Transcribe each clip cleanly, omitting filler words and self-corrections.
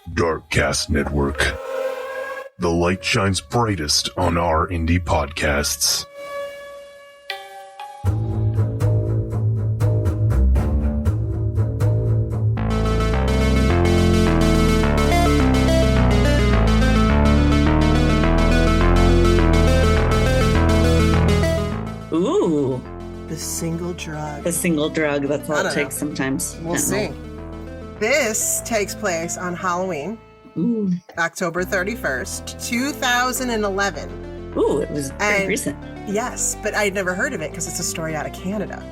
Darkcast Network. The light shines brightest on our indie podcasts. Ooh. The single drug. The single drug. That's all it takes sometimes. We'll see. This takes place on Halloween, October 31st, 2011. Ooh, it was very recent. Yes, but I'd never heard of it because it's a story out of Canada.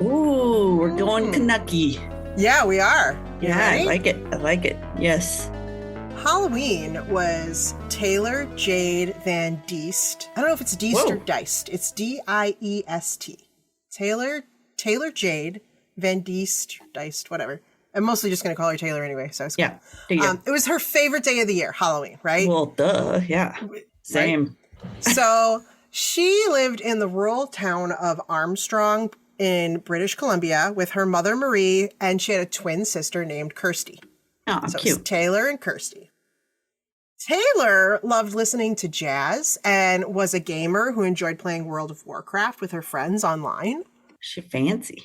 Ooh, we're going Canucky. Yeah, we are. You Yeah, ready? I like it. Yes. Halloween was Taylor Jade Van Deist. I don't know if it's Deist or Deist. It's D-I-E-S-T. Taylor Jade Van Deist, whatever. I'm mostly just going to call her Taylor anyway, so it's cool. Yeah. It was her favorite day of the year, Halloween, right? Well, duh. Yeah. Same. Right? So she lived in the rural town of Armstrong in British Columbia with her mother, Marie, and she had a twin sister named Kirsty. Oh, so cute. It was Taylor and Kirsty. Taylor loved listening to jazz and was a gamer who enjoyed playing World of Warcraft with her friends online. She fancy.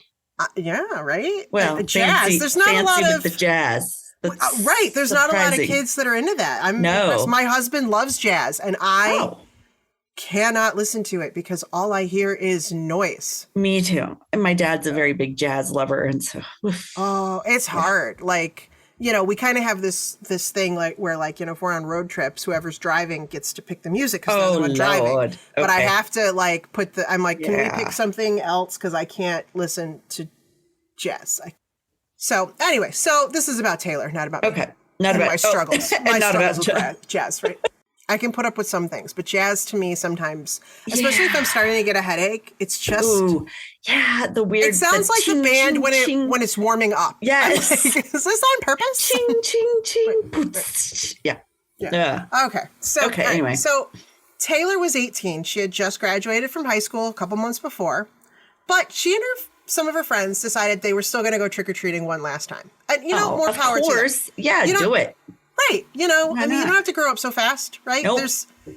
Yeah, right? Well, jazz. Fancy, there's not a lot with of the jazz. Right. There's not a lot of kids that are into that. No. My husband loves jazz, and I cannot listen to it because all I hear is noise. Me too. And my dad's a very big jazz lover, and so. Oh, it's hard. Like, we kind of have this thing where if we're on road trips, whoever's driving gets to pick the music because they're the one driving. Lord. But I Okay. have to I'm like, can we pick something else because I can't listen to jazz. So anyway, this is about Taylor, not about me. Okay. Not about my struggles. My struggles with jazz, right? I can put up with some things, but jazz to me sometimes, especially if I'm starting to get a headache, it's just the weird. It sounds like the band when it's warming up. Yes. Like, is this on purpose? Ching ching ching. Yeah. Okay. So anyway. So Taylor was 18. She had just graduated from high school a couple months before, but she and some of her friends decided they were still going to go trick-or-treating one last time. And, more power to them. Yeah, do it. Right. You don't have to grow up so fast, right? Nope.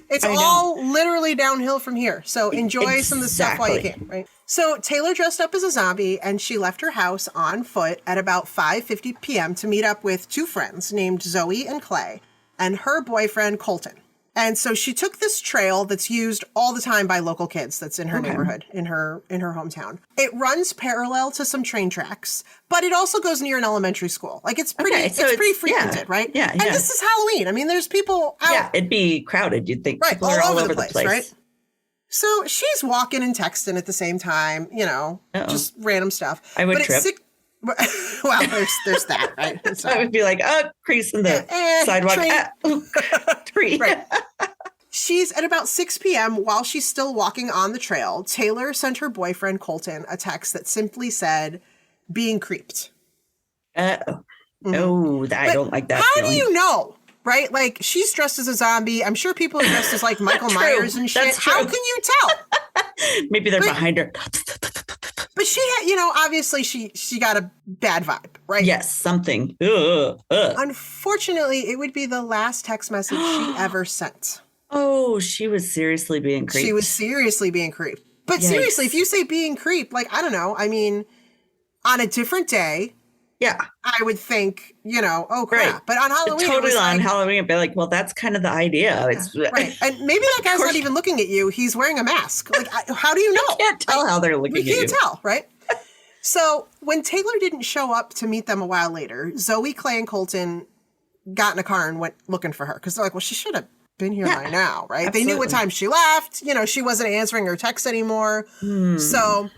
It's all literally downhill from here. So enjoy some of the stuff while you can, right? So Taylor dressed up as a zombie and she left her house on foot at about 5:50 p.m. to meet up with two friends named Zoe and Clay and her boyfriend Colton. And so she took this trail that's used all the time by local kids that's in her neighborhood, in her hometown. It runs parallel to some train tracks, but it also goes near an elementary school. Like it's pretty frequented, right? Yeah. And this is Halloween. I mean, there's people out. Yeah, it'd be crowded, you'd think. Right, People are all over the place. Right? So she's walking and texting at the same time, just random stuff. I would trip. Well, there's that, right? So, I would be like, crease in the sidewalk. Tree. Right. She's at about 6 p.m. while she's still walking on the trail. Taylor sent her boyfriend Colton a text that simply said, "Being creeped." No, I don't like that. How do you know? Right? Like, she's dressed as a zombie. I'm sure people are dressed as like Michael Myers and shit. How can you tell? Maybe they're behind her. But she had, obviously she got a bad vibe, right? Yes, something. Unfortunately, it would be the last text message she ever sent. Oh, she was seriously being creeped. She was seriously being creeped. But Yikes. Seriously, if you say being creeped, like, I don't know. I mean, on a different day, I would think, oh, crap. Right. But on Halloween, Halloween, I'd be like, well, that's kind of the idea. It's right. And maybe that guy's not even looking at you. He's wearing a mask. Like, how do you know? You can't tell how they're looking at you. You can't tell, right? So when Taylor didn't show up to meet them a while later, Zoe, Clay, and Colton got in a car and went looking for her. Because they're like, well, she should have been here by now, right? Absolutely. They knew what time she left. She wasn't answering her texts anymore. So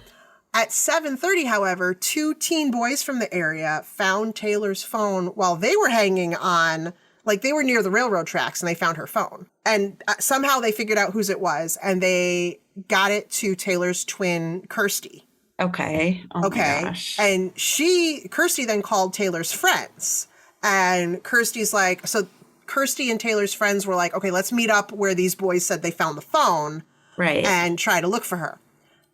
at 7:30, however, two teen boys from the area found Taylor's phone while they were hanging on, like they were near the railroad tracks, and they found her phone. And somehow they figured out whose it was, and they got it to Taylor's twin, Kirsty. Okay. Oh my gosh. And Kirsty then called Taylor's friends. And Kirsty's like, so Kirsty and Taylor's friends were like, okay, let's meet up where these boys said they found the phone. Right. And try to look for her.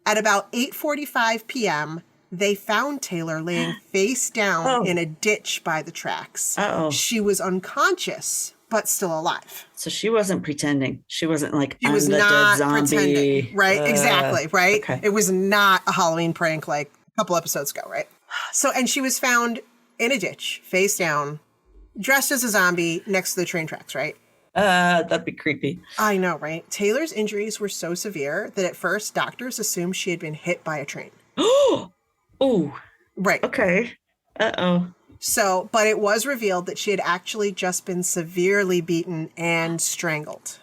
At about 8:45 p.m., they found Taylor laying face down in a ditch by the tracks. She was unconscious, but still alive. So she wasn't pretending. She wasn't like, she was not pretending. Right, exactly, right? Okay. It was not a Halloween prank like a couple episodes ago, right? So, and she was found in a ditch, face down, dressed as a zombie next to the train tracks, right? That'd be creepy. I know, right? Taylor's injuries were so severe that at first doctors assumed she had been hit by a train. Oh, right. Okay. So, but it was revealed that she had actually just been severely beaten and strangled.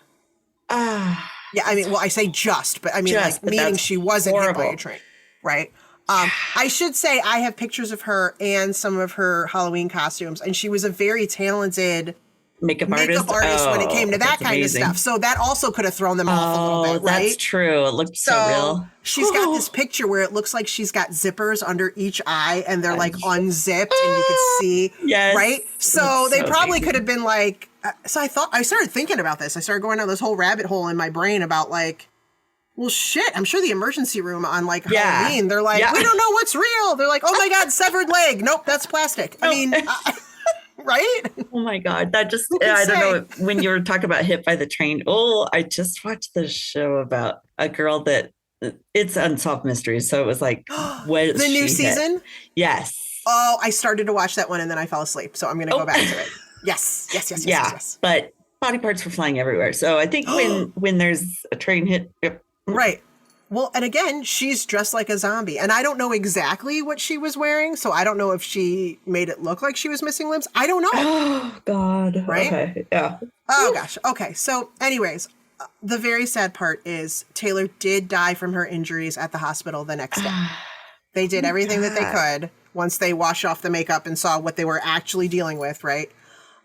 Yeah, I mean, well, I say just, but I mean, like, meaning she wasn't hit by a train, right? I should say I have pictures of her and some of her Halloween costumes, and she was a very talented makeup artist when it came to that kind of stuff. So that also could have thrown them off a little bit, right? That's true. It looked so real. She's got this picture where it looks like she's got zippers under each eye and they're like unzipped and you can see, right? So they probably could have been like, so I started thinking about this. I started going down this whole rabbit hole in my brain about like, well, shit, I'm sure the emergency room on like Halloween, they're like, we don't know what's real. They're like, oh my God, severed leg. Nope, that's plastic. I mean... right? Oh my God. That just, I don't know, when you were talking about hit by the train. I just watched this show about a girl that, it's Unsolved Mysteries. So it was like, the new season? Hit? Yes. Oh, I started to watch that one and then I fell asleep. So I'm going to go back to it. Yes. But body parts were flying everywhere. So I think when there's a train hit. Right. Well, and again, she's dressed like a zombie. And I don't know exactly what she was wearing. So I don't know if she made it look like she was missing limbs. I don't know. Oh, God. Right? Okay. Yeah. Oh, gosh. Okay. So anyways, the very sad part is Taylor did die from her injuries at the hospital the next day. They did everything that they could once they washed off the makeup and saw what they were actually dealing with, right?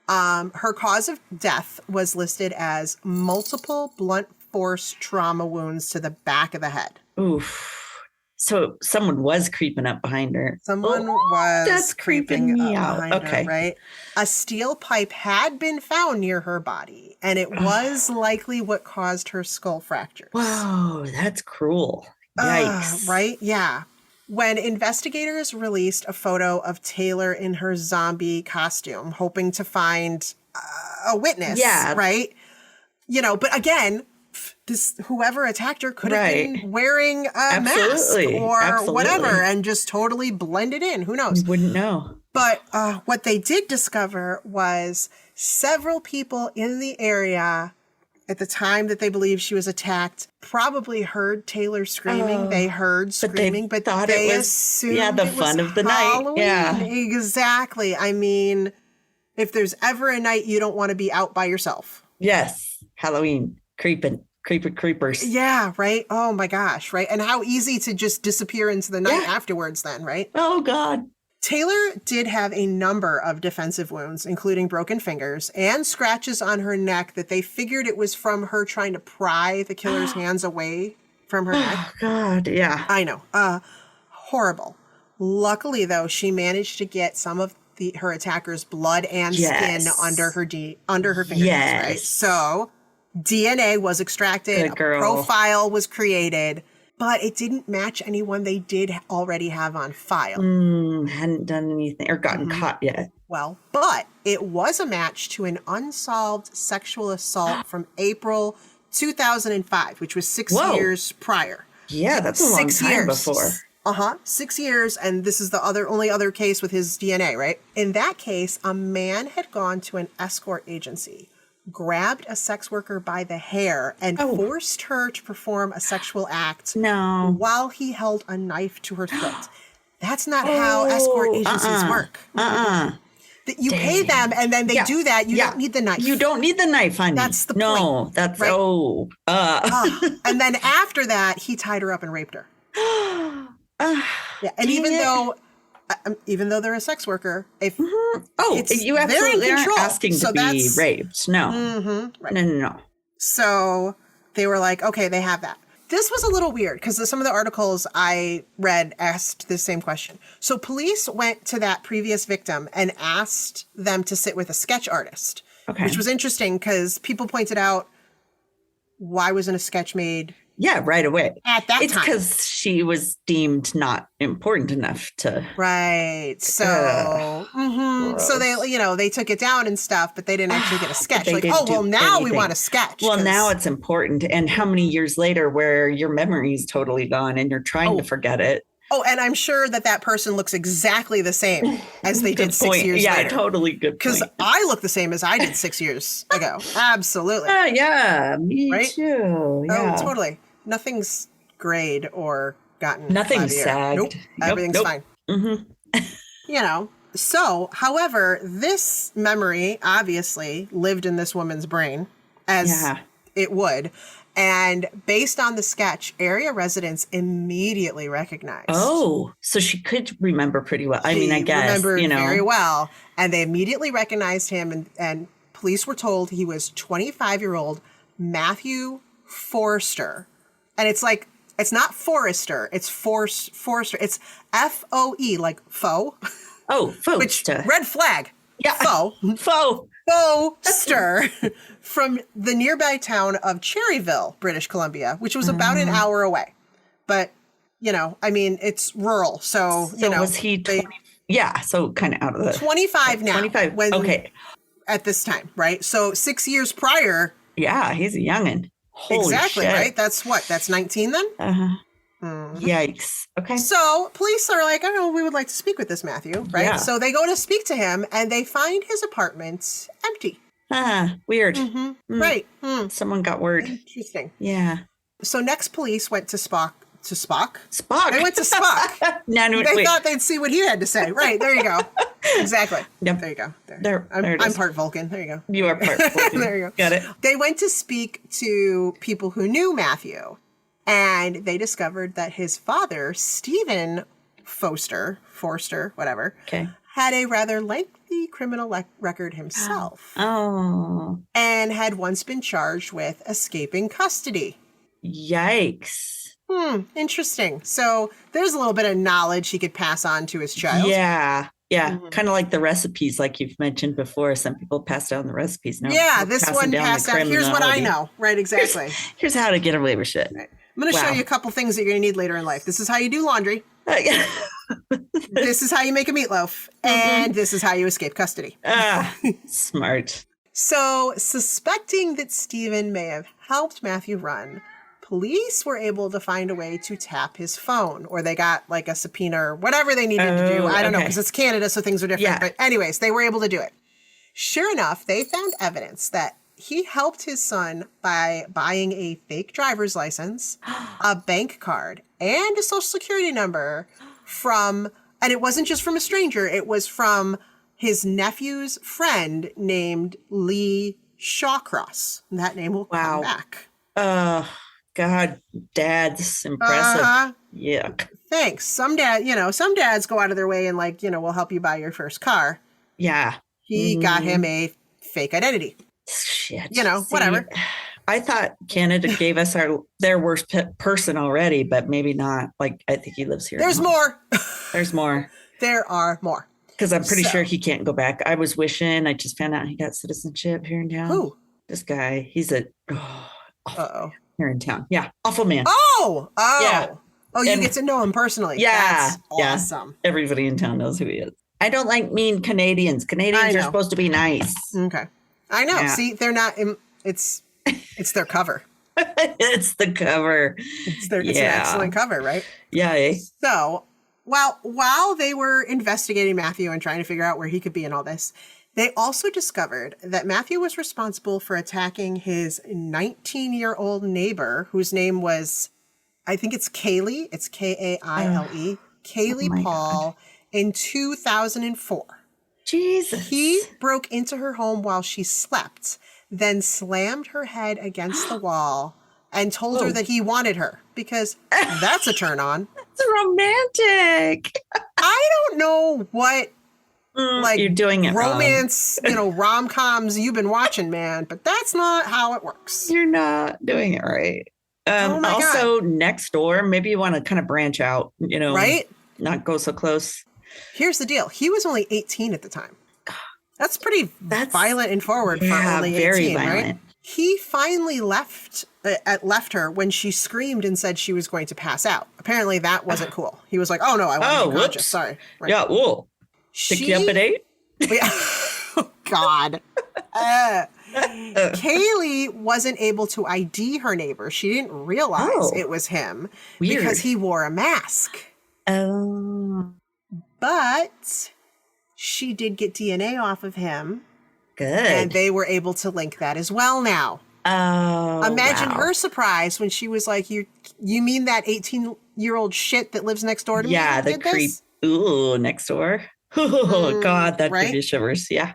Her cause of death was listed as multiple blunt force trauma wounds to the back of the head. Oof. So someone was creeping up behind her. Someone was creeping me up out. behind her, right? A steel pipe had been found near her body, and it was likely what caused her skull fractures. Whoa, that's cruel. Yikes. Right? Yeah. When investigators released a photo of Taylor in her zombie costume, hoping to find a witness, right? You know, but again, whoever attacked her could have been wearing a mask or whatever and just totally blended in. Who knows? You wouldn't know. But what they did discover was several people in the area at the time that they believed she was attacked probably heard Taylor screaming. They heard screaming, but thought they it was, assumed the it fun was of the Halloween. night. Yeah, exactly. I mean, if there's ever a night you don't want to be out by yourself. Yes, Halloween, creepers. Yeah, right. Oh my gosh, right. And how easy to just disappear into the night afterwards then, right? Oh God. Taylor did have a number of defensive wounds, including broken fingers and scratches on her neck that they figured it was from her trying to pry the killer's hands away from her neck. Oh, God, yeah. I know. Horrible. Luckily, though, she managed to get some of her attacker's blood and skin under her fingernails, right? So DNA was extracted, a profile was created, but it didn't match anyone they did already have on file. Hadn't done anything or gotten caught yet. Well, but it was a match to an unsolved sexual assault from April 2005, which was 6 years prior. Yeah, that's a long time before. 6 years, and this is the only other case with his DNA, right? In that case, a man had gone to an escort agency, grabbed a sex worker by the hair and forced her to perform a sexual act while he held a knife to her throat. That's not how escort agencies work. You pay them and then they do that. You don't need the knife. You don't need the knife, honey. That's the point. No, that's, right? And then after that, he tied her up and raped her. And even though they're a sex worker, if you absolutely aren't asking to be raped. No. No. So they were like, okay, they have that. This was a little weird because some of the articles I read asked the same question. So police went to that previous victim and asked them to sit with a sketch artist, which was interesting because people pointed out, why wasn't a sketch made Yeah, right away. At that time. It's because she was deemed not important enough to. Right. So, so they took it down and stuff, but they didn't actually get a sketch. Like, now we want a sketch. Well, now it's important. And how many years later where your memory is totally gone and you're trying to forget it? Oh, and I'm sure that person looks exactly the same as they did 6 years later. Yeah, totally good point. Because I look the same as I did 6 years ago. Absolutely. Yeah, me too. Yeah. Oh, totally. Nothing's grayed or gotten Nothing sagged. Nope. Everything's fine. Mm-hmm. So, however, this memory obviously lived in this woman's brain as it would. And based on the sketch, area residents immediately recognized. Oh, so she could remember pretty well. I mean, I guess, remembered very well. And they immediately recognized him. And police were told he was 25-year-old Matthew Forster. And it's like, it's not Forrester. It's Forster. It's F-O-E, like foe. Oh, Forster. Which, red flag. Yeah. Foe. Forster from the nearby town of Cherryville, British Columbia, which was about an hour away. But, it's rural. So was he 20? So kind of out of the 25 now. 25. Okay. At this time, right? So 6 years prior. Yeah, he's a youngin'. Holy exactly, shit. Right? That's 19 then? Uh-huh. Yikes. Okay. So police are like, we would like to speak with this Matthew, right? Yeah. So they go to speak to him and they find his apartment empty. Weird. Mm-hmm. Right. Someone got word. Interesting. Yeah. So next police went to Spock. Spock? They went to Spock. They thought they'd see what he had to say. Right. There you go. Exactly. Yep. There you go. There I'm part Vulcan. There you go. You are part Vulcan. There you go. Got it. They went to speak to people who knew Matthew. And they discovered that his father, Stephen Forster, whatever, had a rather lengthy criminal record himself. Oh. And had once been charged with escaping custody. Yikes. Interesting. So there's a little bit of knowledge he could pass on to his child. Yeah. Yeah. Kind of like the recipes, like you've mentioned before. Some people pass down the recipes. No, this one passed down. Here's what I know. Right, exactly. Here's how to get away with shit. Right. I'm going to show you a couple things that you're going to need later in life. This is how you do laundry. This is how you make a meatloaf. And this is how you escape custody. Smart. So, suspecting that Stephen may have helped Matthew run, police were able to find a way to tap his phone. Or they got like a subpoena or whatever they needed to do. I don't know, because it's Canada, so things are different. Yeah. But anyways, they were able to do it. Sure enough, they found evidence that he helped his son by buying a fake driver's license, a bank card, and a social security number and it wasn't just from a stranger, it was from his nephew's friend named Lee Shawcross. And that name will come back. God, Dad's impressive. Yuck. Thanks. Some dads go out of their way and we'll help you buy your first car. Yeah. He got him a fake identity. Shit. Whatever. I thought Canada gave us their worst person already, but maybe not. Like, I think he lives here. There's more. There's more. There are more. Because I'm pretty sure he can't go back. I was wishing. I just found out he got citizenship here in town. Who? This guy. He's here in town. Yeah. Awful man. Oh. Yeah. Oh, you get to know him personally. Yeah. That's awesome. Yeah. Everybody in town knows who he is. I don't like mean Canadians. Canadians are supposed to be nice. Okay. I know. Yeah. See, they're not. It's their cover. It's the cover. It's an excellent cover, right? Yeah. So, while they were investigating Matthew and trying to figure out where he could be in all this, they also discovered that Matthew was responsible for attacking his 19-year-old neighbor, whose name was, I think it's Kaylee. It's Kaile. Kaylee Paul, in 2004. Jesus. He broke into her home while she slept, then slammed her head against the wall and told her that he wanted her because that's a turn on. It's romantic. I don't know what you're doing it romance, rom-coms you've been watching, man, but that's not how it works. You're not doing it right. Also, next door, maybe you want to kind of branch out, right? Not go so close. Here's the deal. He was only 18 at the time. That's violent and forward for only 18, very violent. right? He finally left her when she screamed and said she was going to pass out. Apparently that wasn't cool. He was like, oh no, I want to be conscious. Whoops. Sorry. Right. Yeah, whoa. Pick you up at 8? Yeah. Oh, God. Kaylee wasn't able to ID her neighbor. She didn't realize it was him because he wore a mask. Oh. But she did get DNA off of him. Good. And they were able to link that as well now. Oh, imagine her surprise when she was like, you mean that 18-year-old shit that lives next door to me? Yeah, the creep. Ooh, next door. Oh, God, that gives you shivers. Yeah.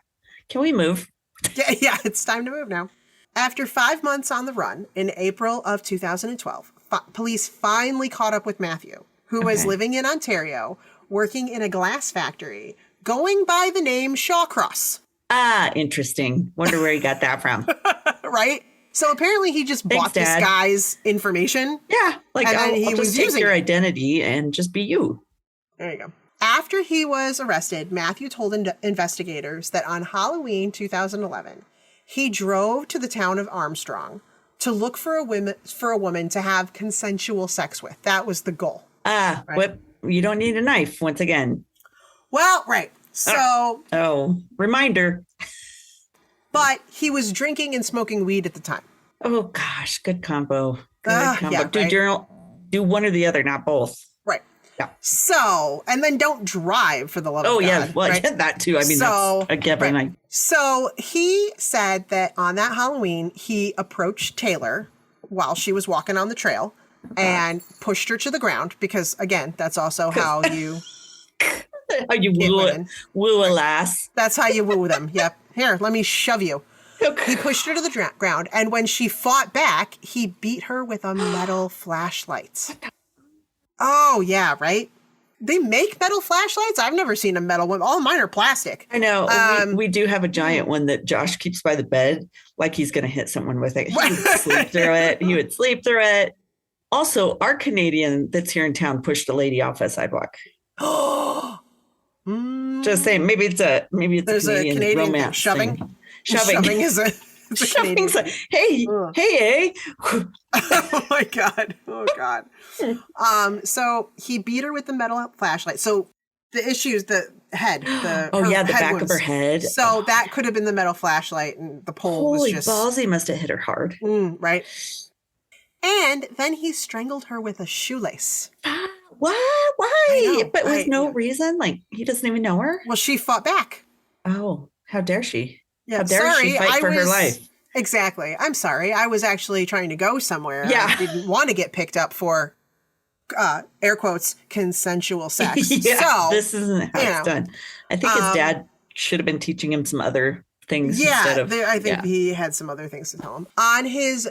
Can we move? Yeah, it's time to move now. After 5 months on the run, in April of 2012, police finally caught up with Matthew, who was living in Ontario, working in a glass factory, going by the name Shawcross. Ah, interesting. Wonder where he got that from. Right? So apparently he just bought this guy's information. Yeah. Like, and I'll just take your identity and just be you. There you go. After he was arrested, Matthew told investigators that on Halloween 2011, he drove to the town of Armstrong to look for a woman to have consensual sex with. That was the goal. Right? You don't need a knife once again. Well, right. So. Reminder. But he was drinking and smoking weed at the time. Oh, gosh. Good combo. Good combo. Yeah, Dude, right? do one or the other, not both. Right. Yeah. So, and then don't drive for the love of God. Oh, yeah. Well, right? That too. I mean, that's a given. Right. So he said that on that Halloween, he approached Taylor while she was walking on the trail and pushed her to the ground because, again, that's also how you... how you woo a lass. That's how you woo them. Yep. Here, let me shove you. He pushed her to the ground, and when she fought back, he beat her with a metal flashlight. Oh, yeah, right? They make metal flashlights? I've never seen a metal one. All mine are plastic. I know. We do have a giant one that Josh keeps by the bed, like he's going to hit someone with it. He would sleep through it. He would sleep through it. Also, our Canadian that's here in town pushed a lady off a sidewalk. Just saying, maybe it's a Canadian romance shoving. Thing. Shoving is a Canadian. Hey. Oh my God. Oh God. So he beat her with the metal flashlight. So the issue is the head. The back wounds. of her head. So that could have been the metal flashlight, and the pole was just. Holy balls! He must have hit her hard. Right. And then he strangled her with a shoelace. What? Why? But with no reason? Like, he doesn't even know her? Well, she fought back. Oh, how dare she? Yeah, how dare she fight for her life? Exactly. I'm sorry. I was actually trying to go somewhere. Yeah. I didn't want to get picked up for, air quotes, consensual sex. This isn't how it's done. I think his dad should have been teaching him some other things instead of... I think he had some other things to tell him. On his...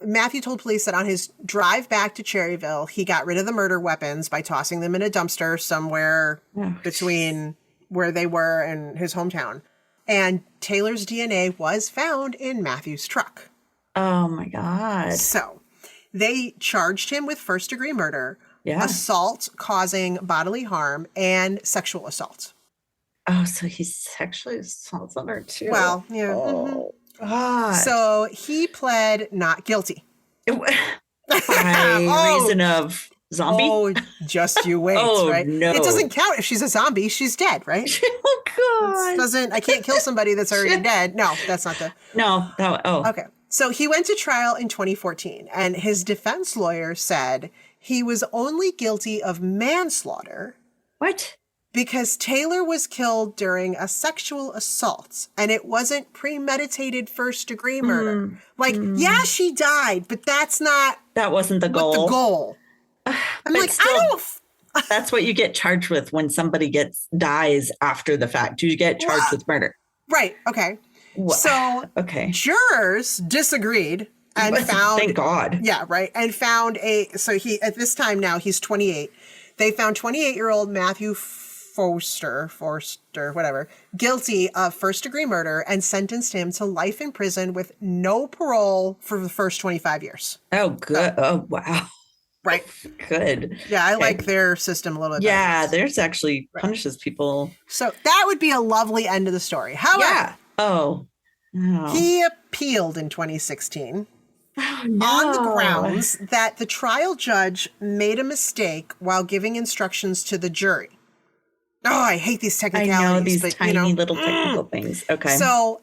Matthew told police that on his drive back to Cherryville, he got rid of the murder weapons by tossing them in a dumpster somewhere between where they were and his hometown. And Taylor's DNA was found in Matthew's truck. Oh, my God. So they charged him with first-degree murder, assault causing bodily harm, and sexual assault. Oh, so he sexually assaulted her, too. Well, yeah. Oh. God. So he pled not guilty. By reason of zombie? Oh, just you wait, right? No. It doesn't count if she's a zombie. She's dead, right? Oh, God. I can't kill somebody that's already dead. No, that's not the... No. Okay. So he went to trial in 2014, and his defense lawyer said he was only guilty of manslaughter. What? Because Taylor was killed during a sexual assault, and it wasn't premeditated first-degree murder. She died, but that's not... That wasn't the goal. The goal. I'm like, still, I don't... That's what you get charged with when somebody dies after the fact. You get charged with murder. Right. Okay. So jurors disagreed and found... Thank God. Yeah, right. And found So he, at this time now, he's 28. They found 28-year-old Matthew Forster, whatever, guilty of first-degree murder and sentenced him to life in prison with no parole for the first 25 years. Oh, good. Oh, wow. Right. Good. Yeah, I like their system a little bit better. Yeah, theirs actually punishes people. So that would be a lovely end of the story. However, Oh. He appealed in 2016 on the grounds that the trial judge made a mistake while giving instructions to the jury. Oh, I hate these technicalities. I know, these but, tiny little technical things. Okay. So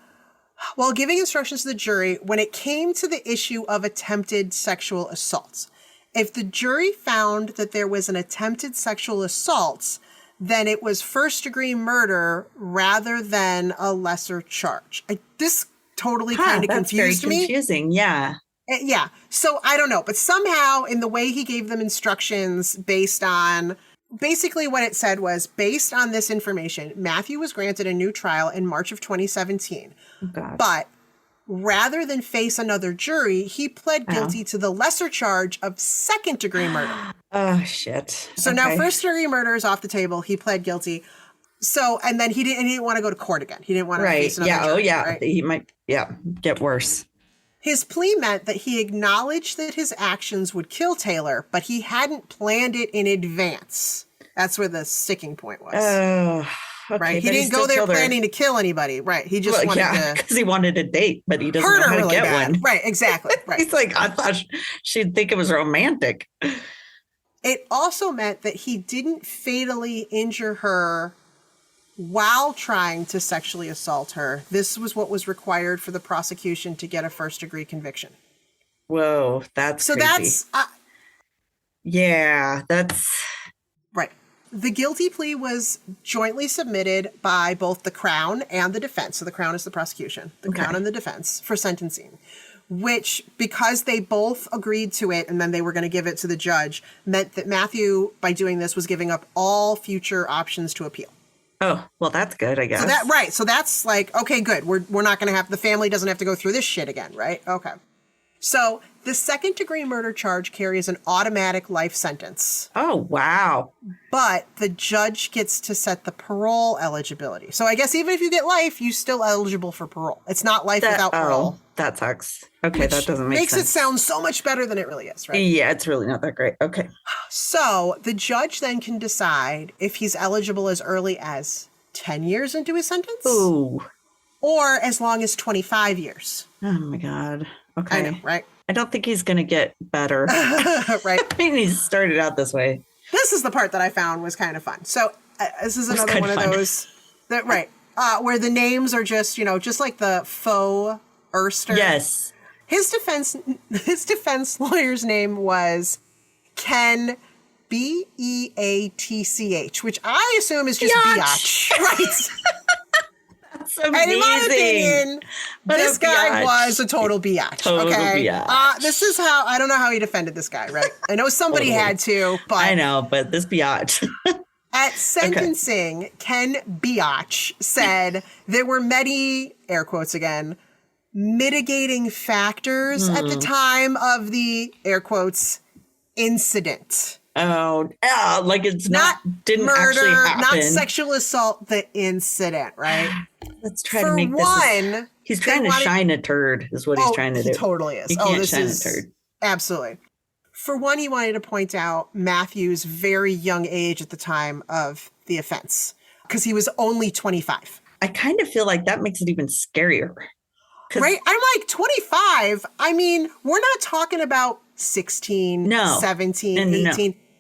while giving instructions to the jury, when it came to the issue of attempted sexual assaults, if the jury found that there was an attempted sexual assault, then it was first-degree murder rather than a lesser charge. This totally kind of confused me. Very confusing, yeah. Yeah, so I don't know. But somehow in the way he gave them instructions based on... Basically what it said was, based on this information, Matthew was granted a new trial in March of 2017. Oh, God. But rather than face another jury, he pled guilty to the lesser charge of second-degree murder. Oh, shit. So now first-degree murder is off the table. He pled guilty. So, and then he didn't want to go to court again. He didn't want to face another jury. Right? He might, get worse. His plea meant that he acknowledged that his actions would kill Taylor, but he hadn't planned it in advance. That's where the sticking point was. Okay, right? He didn't go there planning to kill anybody. Right. He just wanted to... because he wanted a date, but he doesn't know how to get one. Right, exactly. Right. He's like, I thought she'd think it was romantic. It also meant that he didn't fatally injure her while trying to sexually assault her. This was what was required for the prosecution to get a first-degree conviction. Whoa, that's so crazy. That's... Right. The guilty plea was jointly submitted by both the Crown and the defense. So the Crown is the prosecution, the Crown and the defense for sentencing, which, because they both agreed to it and then they were going to give it to the judge, meant that Matthew, by doing this, was giving up all future options to appeal. Oh, well, that's good, I guess. So that's like, okay, good. We're not going to have, the family doesn't have to go through this shit again, right? Okay. So the second-degree murder charge carries an automatic life sentence. Oh, wow. But the judge gets to set the parole eligibility. So I guess even if you get life, you're still eligible for parole. It's not life without parole. That sucks. Okay, that doesn't make sense. Makes it sound so much better than it really is, right? Yeah, it's really not that great. Okay. So the judge then can decide if he's eligible as early as 10 years into his sentence. Ooh. Or as long as 25 years. Oh, my God. Okay. I know, right? I don't think he's going to get better. Right. I mean, he's started out this way. This is the part that I found was kind of fun. So this is another one of those that, right, where the names are just, just like the faux Erster. Yes. His defense lawyer's name was Ken Beatch, which I assume is just biatch. Right. That's amazing. And in my opinion, this guy was a total biatch. Total biatch. This is how, I don't know how he defended this guy, right? I know somebody had to, but... I know, but this biatch. At sentencing, Ken Beatch said there were many, air quotes again, mitigating factors at the time of the, air quotes, incident. Oh, like it's didn't murder, actually happen. Not sexual assault, the incident, right? Let's try to make this. He's trying to shine a turd, is what he's trying to do. He totally is. He can't shine a turd. Absolutely. For one, he wanted to point out Matthew's very young age at the time of the offense, because he was only 25. I kind of feel like that makes it even scarier. Right? I'm like, 25? I mean, we're not talking about 16, 17, 18. No.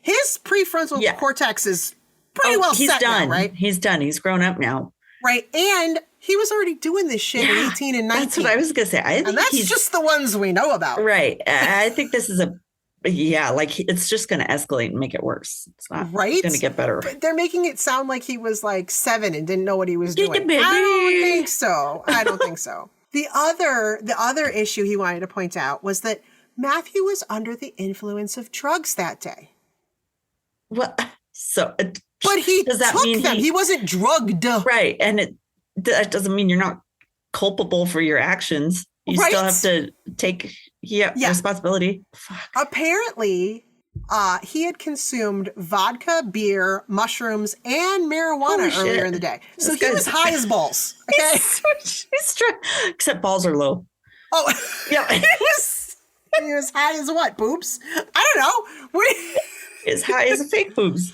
His prefrontal cortex is pretty well set now, right? He's done. He's grown up now. Right. And he was already doing this shit at 18 and 19. That's what I was going to say. And that's just the ones we know about. Right. I think this is it's just going to escalate and make it worse. It's not going to get better. But they're making it sound like he was like 7 and didn't know what he was doing. I don't think so. The other issue he wanted to point out was that Matthew was under the influence of drugs that day. Well, so... But he took them. He wasn't drugged. Right. And that doesn't mean you're not culpable for your actions. You still have to take responsibility. Fuck. Apparently, he had consumed vodka, beer, mushrooms, and marijuana earlier in the day. So he was high as balls. Okay. Except balls are low. Oh, yeah. He was high as what? Boobs? I don't know. As high as a fake boobs.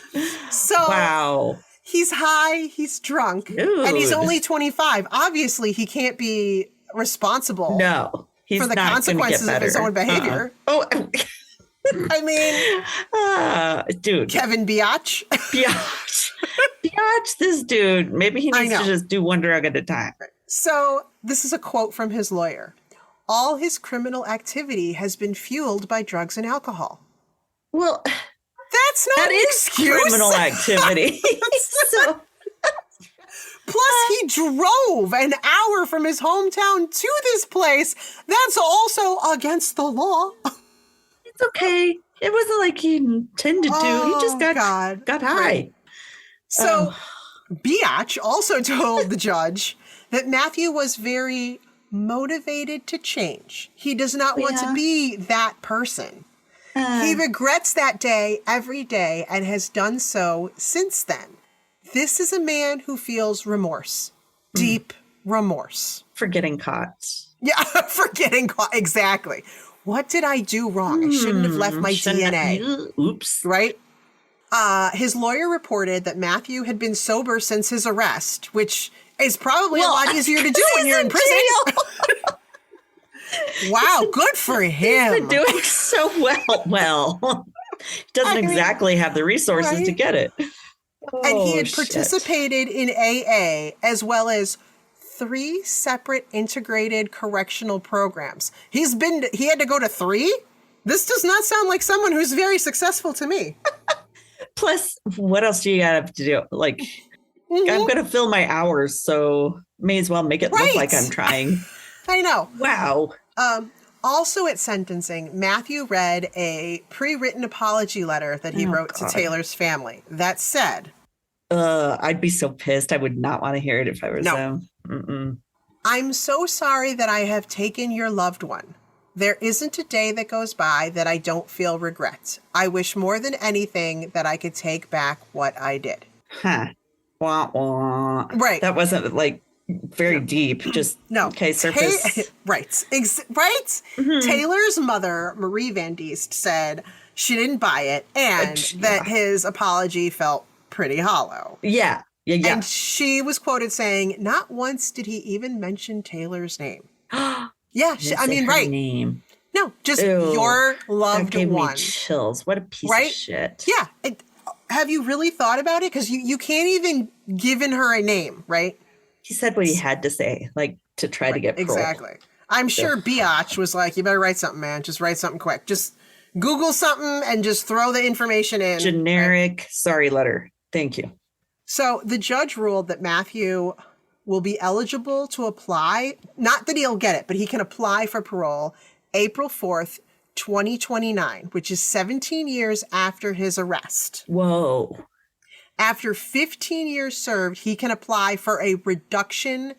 So wow. He's high, he's drunk, and he's only 25. Obviously, he can't be responsible he's for the not consequences of his own behavior. I mean, dude. Kevin Biatch. Biatch, this dude. Maybe he needs to just do one drug at a time. So this is a quote from his lawyer. All his criminal activity has been fueled by drugs and alcohol. Well, that's not an excuse. Criminal activity. So. Plus, he drove an hour from his hometown to this place. That's also against the law. It's okay. It wasn't like he intended to. He just got high. Right. So, Biatch also told the judge that Matthew was very motivated to change. He does not want to be that person. He regrets that day every day and has done so since then. This is a man who feels remorse, deep remorse. For getting caught. Yeah, for getting caught. Exactly. What did I do wrong? I shouldn't have left my DNA. Oops. Right? His lawyer reported that Matthew had been sober since his arrest, which is probably a lot easier to do when you're in prison. Wow, good for him. He's been doing so well. Well, he doesn't exactly have the resources to get it. And he had participated in AA as well as 3 separate integrated correctional programs. He had to go to 3? This does not sound like someone who's very successful to me. Plus, what else do you have to do? Like, I'm going to fill my hours, so may as well make it look like I'm trying. I know. Wow. Also at sentencing, Matthew read a pre-written apology letter that he wrote to Taylor's family that said, I'd be so pissed. I would not want to hear it if I was them. I'm so sorry that I have taken your loved one. There isn't a day that goes by that I don't feel regret. I wish more than anything that I could take back what I did. Huh. Wah, wah. Right. That wasn't like very deep. Just okay, surface. Right. Taylor's mother, Marie Van Deist, said she didn't buy it and that his apology felt pretty hollow. Yeah. And she was quoted saying, not once did he even mention Taylor's name. Yeah, name. No, just your loved that gave one. Me chills. What a piece of shit. Yeah. Have you really thought about it? Because you can't even give her a name, right? He said what he had to say, like to try to get parole. Exactly. I'm sure Biatch was like, you better write something, man. Just write something quick. Just Google something and just throw the information in. Generic sorry letter. Thank you. So the judge ruled that Matthew will be eligible to apply. Not that he'll get it, but he can apply for parole April 4th, 2029, which is 17 years after his arrest. Whoa. After 15 years served, he can apply for a reduction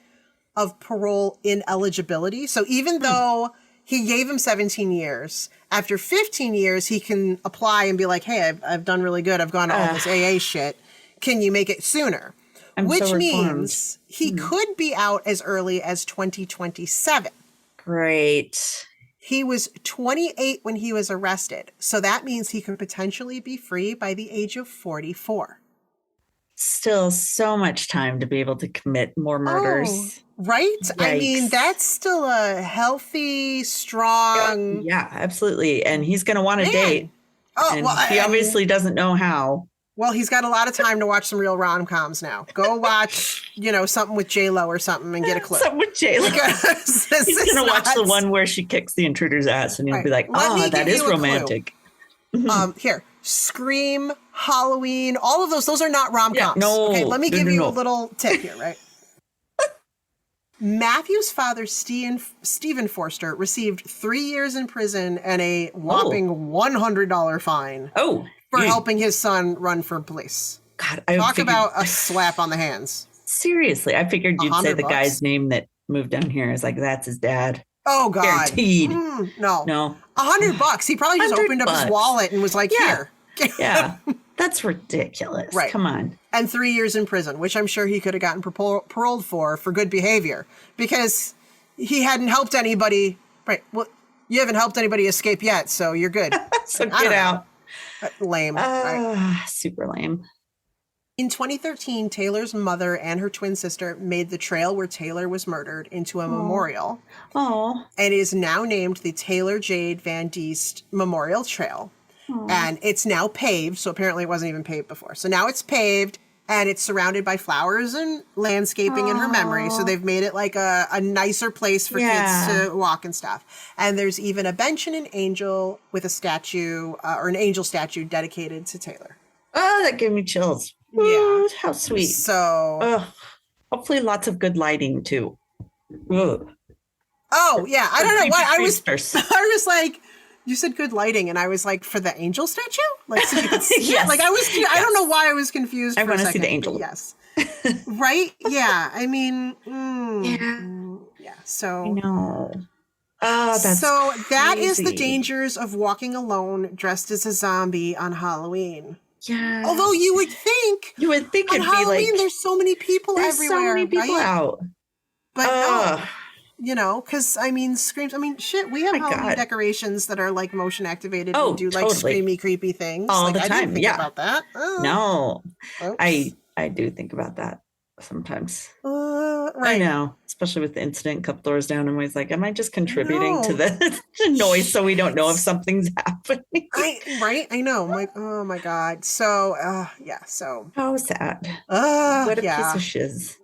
of parole ineligibility. So even though he gave him 17 years, after 15 years, he can apply and be like, hey, I've done really good. I've gone to all this AA shit. Can you make it sooner? Which means he could be out as early as 2027. Great. He was 28 when he was arrested. So that means he could potentially be free by the age of 44. Still so much time to be able to commit more murders. Oh, right? Yikes. I mean, that's still a healthy, strong... Yeah, absolutely. And he's going to want to date. Oh, and he obviously doesn't know how. Well, he's got a lot of time to watch some real rom-coms now. Go watch, something with J-Lo or something and get a clip. Something with J-Lo. He's going to watch the one where she kicks the intruder's ass and he'll be like, that is romantic. Here, Scream, Halloween, all of those are not rom-coms. Yeah, no. Okay, let me give you a little tip here, right? Matthew's father, Stephen Forster, received 3 years in prison and a whopping $100 fine. For helping his son run for police. God, Talk about a slap on the hands. Seriously, I figured you'd say the guy's name that moved down here is like, that's his dad. Oh, God. Guaranteed. No. $100. He probably just opened up his wallet and was like, here. Yeah. That's ridiculous. Right. Come on. And 3 years in prison, which I'm sure he could have gotten paroled for good behavior because he hadn't helped anybody. Right. Well, you haven't helped anybody escape yet, so you're good. So get out. Lame. Super lame. In 2013, Taylor's mother and her twin sister made the trail where Taylor was murdered into a memorial. Oh. And it is now named the Taylor Jade Van Deist Memorial Trail. And it's now paved. So apparently it wasn't even paved before. So now it's paved and it's surrounded by flowers and landscaping in her memory. So they've made it like a nicer place for kids to walk and stuff. And there's even a bench and an angel with a statue or an angel statue dedicated to Taylor. Oh, that gave me chills. Yeah. Ooh, how sweet. So hopefully lots of good lighting too. Ugh. Oh, yeah. I don't know why. I was Creepsters. like, you said good lighting, and I was like, for the angel statue? Like, so you could see Yes. it? Like, I don't know why I was confused. I want to see the angel. Yes. Right? Yeah. I mean, yeah. So. I know. Oh, that's so that is the crazy. dangers of walking alone dressed as a zombie on Halloween. Yeah. Although you would think on it'd Halloween, be like, there's so many people everywhere. so many people right? out. But no. You know, because screams. Shit, we have Halloween decorations that are like motion activated and do like screamy, creepy things all the I time. didn't think about that. Oh. No, Oops. I do think about that sometimes. Right. I know, especially with the incident a couple doors down. I'm always like, am I just contributing to the noise so we don't know if something's happening? I know. I'm like, oh my god. So, yeah. So. How sad. What a piece of shiz.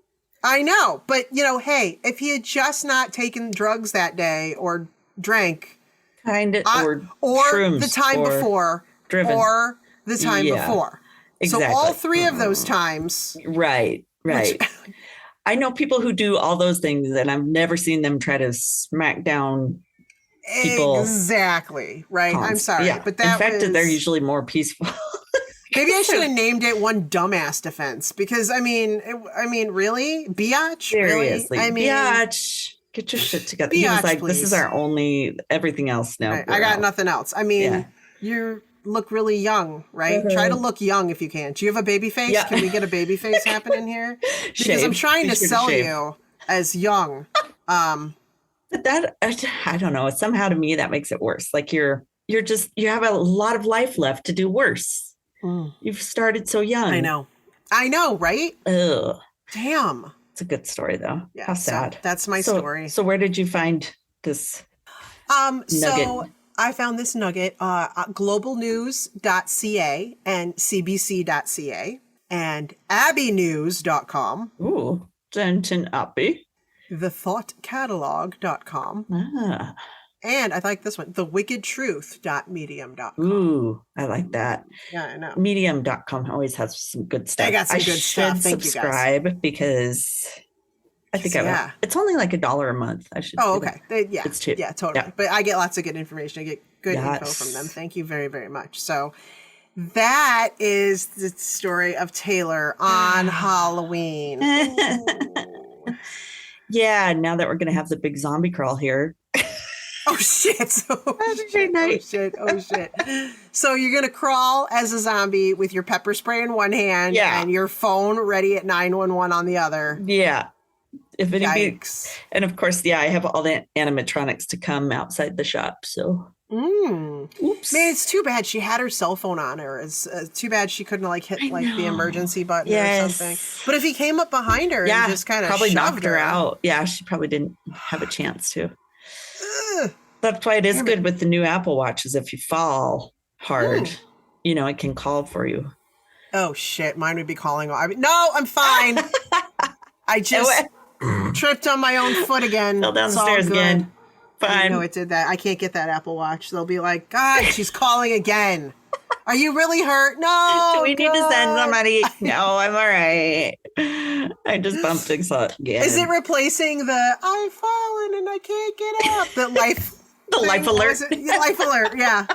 I know, but hey, if he had just not taken drugs that day or drank, or shrooms, the time before, driven. or the time before, exactly. So all three of those times, right. I know people who do all those things, and I've never seen them try to smack down people. Exactly right. I'm sorry, but that in fact, they're usually more peaceful. Maybe I should have named it one dumbass defense because really, biatch. Seriously, really? Biatch, get your shit together. Biatch, he was like, please. "This is our only everything else now." Right. I got nothing else. You look really young, right? Mm-hmm. Try to look young if you can. Do you have a baby face? Yeah. Can we get a baby face happening here? Because Shave. I'm trying to sell you as young. But that I don't know. Somehow to me that makes it worse. Like you have a lot of life left to do worse. You've started so young. I know, right? Ugh. Damn. It's a good story though. Yeah, How sad. So that's my story. So where did you find this nugget? So I found this nugget globalnews.ca and cbc.ca and abbeynews.com. Ooh, Denton Abbey. thethoughtcatalog.com. Ah. And I like this one, thewickedtruth.medium.com. Ooh, I like that. Yeah, I know. Medium.com always has some good stuff. They got some good stuff. Thank you, guys. Subscribe because I think it's only like $1 a month. I should. Oh, okay. It's cheap. Yeah, totally. Yeah. But I get lots of good information. I get good info from them. Thank you very, very much. So that is the story of Taylor on Halloween. Yeah, now that we're going to have the big zombie crawl here. Oh, shit. Oh, shit. So you're going to crawl as a zombie with your pepper spray in one hand and your phone ready at 911 on the other. Yeah. If anybody, Yikes. And of course, I have all the animatronics to come outside the shop. So, oops. Man, it's too bad she had her cell phone on her. It's too bad she couldn't hit the emergency button or something. But if he came up behind her and just kind of probably knocked her out. Yeah, she probably didn't have a chance to. That's why it is good with the new Apple Watches. If you fall hard, it can call for you. Oh, shit. Mine would be calling. No, I'm fine. I just tripped on my own foot again. Fell down the stairs again. Fine. No, it did that. I can't get that Apple Watch. They'll be like, God, she's calling again. Are you really hurt? No. Do we need to send somebody? No, I'm all right. I just bumped it again. Is it replacing the I've fallen and I can't get up? The life alert. Life alert, yeah.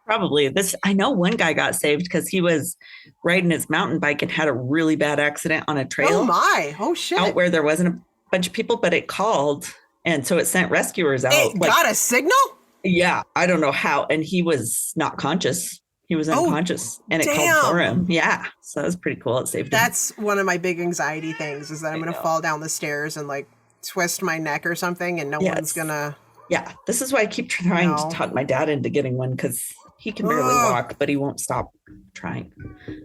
Probably. I know one guy got saved because he was riding his mountain bike and had a really bad accident on a trail. Oh my. Oh shit. Out where there wasn't a bunch of people, but it called. And so it sent rescuers out. It got a signal? Yeah. I don't know how. And he was not conscious. He was unconscious and it called for him. Yeah. So that was pretty cool. It saved him. That's one of my big anxiety things is that I'm going to fall down the stairs and twist my neck or something and no one's going to. Yeah. This is why I keep trying to talk my dad into getting one because he can barely walk, but he won't stop trying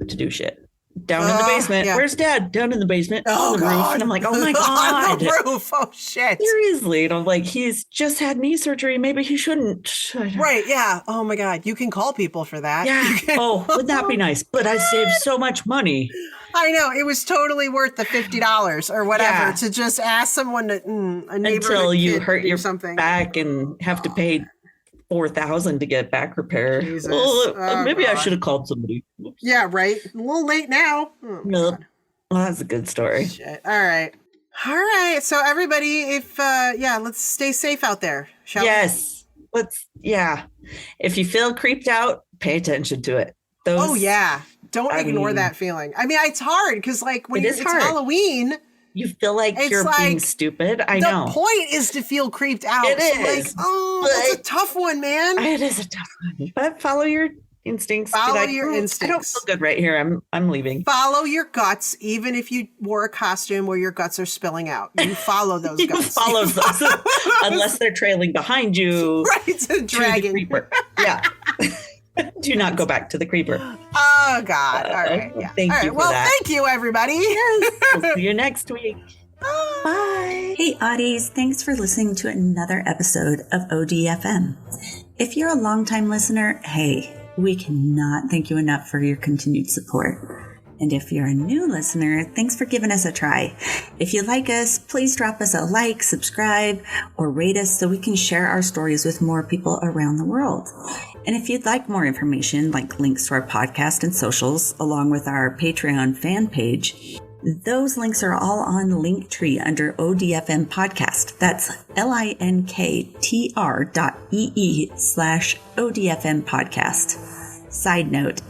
to do shit. down in the basement. Yeah. Where's Dad? Down in the basement on the roof. And I'm like, oh my On the God. roof. Oh, shit. Seriously. And I'm like, he's just had knee surgery. Maybe he shouldn't. Right. Yeah. Oh my God. You can call people for that. Yeah. Oh, wouldn't that be nice? But I saved so much money. I know. It was totally worth the $50 or whatever to just ask someone to, a neighborhood until you kid hurt your something. back and have to pay $4,000 to get back repair. Jesus. Well, maybe I should have called somebody. Oops. Yeah, right. A little late now. Oh, Nope. Well, that's a good story. shit. All right. All right. So everybody, if let's stay safe out there. Shall we? Yes. If you feel creeped out, pay attention to it. Oh yeah. Don't ignore that feeling. I mean, it's hard because like when it's Halloween, you feel like you're being stupid. I know. The point is to feel creeped out. It is. Like, it's a tough one, man. It is a tough one. But follow your instincts. Follow your instincts. I don't feel good right here. I'm leaving. Follow your guts, even if you wore a costume where your guts are spilling out. You follow those you guts. Follow those. Unless they're trailing behind you. Right, to the dragon. Creeper. Yeah. Do not go back to the creeper. Oh, God. All right. Yeah. Thank you for that. Thank you, everybody. We'll see you next week. Bye. Hey, Oddies. Thanks for listening to another episode of ODFM. If you're a longtime listener, hey, we cannot thank you enough for your continued support. And if you're a new listener, thanks for giving us a try. If you like us, please drop us a like, subscribe, or rate us so we can share our stories with more people around the world. And if you'd like more information, like links to our podcast and socials, along with our Patreon fan page, those links are all on Linktree under ODFM Podcast. That's linktr.ee/ODFM Podcast. Side note,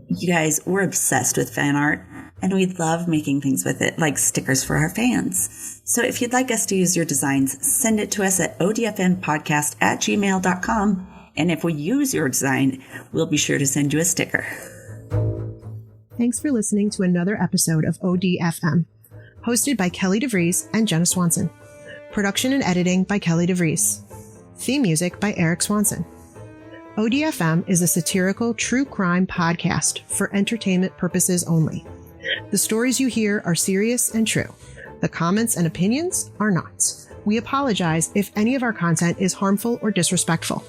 you guys, we're obsessed with fan art, and we love making things with it, like stickers for our fans. So if you'd like us to use your designs, send it to us at odfmpodcast@gmail.com. And if we use your design, we'll be sure to send you a sticker. Thanks for listening to another episode of ODFM, hosted by Kelly DeVries and Jenna Swanson. Production and editing by Kelly DeVries. Theme music by Eric Swanson. ODFM is a satirical true crime podcast for entertainment purposes only. The stories you hear are serious and true. The comments and opinions are not. We apologize if any of our content is harmful or disrespectful.